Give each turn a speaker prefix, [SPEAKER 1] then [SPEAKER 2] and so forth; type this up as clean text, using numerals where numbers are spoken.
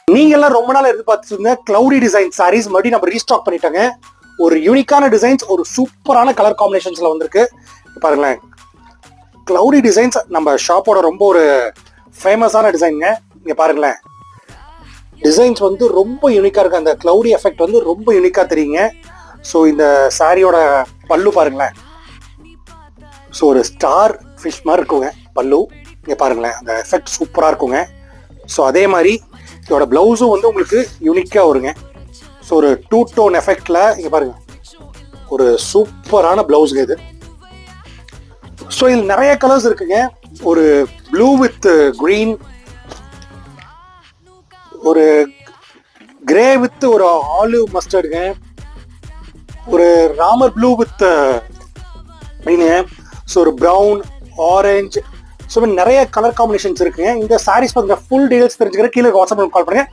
[SPEAKER 1] நீங்க எல்லாம் ரொம்ப நாள் எதிர்பார்த்துருங்க கிளவுடி டிசைன் சாரீஸ் மறுபடியும் நம்ம ரீஸ்டாக் பண்ணிட்டாங்க. ஒரு யூனிக்கான டிசைன்ஸ், ஒரு சூப்பரான கலர் காம்பினேஷன்ஸ்ல வந்திருக்கு. பாருங்களேன், கிளவுடி டிசைன்ஸ் நம்ம ஷாப்போட ரொம்ப ஒரு ஃபேமஸான டிசைனுங்க. இங்க பாருங்களேன், டிசைன்ஸ் வந்து ரொம்ப யூனிக்கா இருக்கு. அந்த கிளவுடி எஃபெக்ட் வந்து ரொம்ப யூனிக்கா தெரியுங்க. ஸோ இந்த சாரியோட பல்லு பாருங்களேன், ஸோ ஒரு ஸ்டார் ஃபிஷ் மாதிரி இருக்குங்க பல்லு. இங்க பாருங்களேன், அந்த எஃபெக்ட் சூப்பரா இருக்குங்க. ஸோ அதே மாதிரி இதோட பிளவுஸும் வந்து உங்களுக்கு யூனிக்கா வருங்க. ஸோ ஒரு 2 டோன் எஃபெக்ட்ல இங்க பாருங்க, ஒரு சூப்பரான பிளவுஸ்ங்க இது. ஸோ இதில் நிறைய கலர்ஸ் இருக்குங்க. ஒரு ப்ளூ வித் கிரீன், ஒரு கிரே வித் ஒரு ஆலிவ் மஸ்டர்டுங்க, ஒரு ராமர் ப்ளூ வித் மீனுங்க, ஸோ ஒரு ப்ரௌன், ஆரஞ்சு, ஸோ நிறைய கலர் காம்பினேஷன்ஸ் இருக்குங்க. இந்த சாரீஸ் பத்தின ஃபுல் டீடைல்ஸ் தெரிஞ்சுக்கிற கீழே வாட்ஸ்அப் கால் பண்ணுங்க.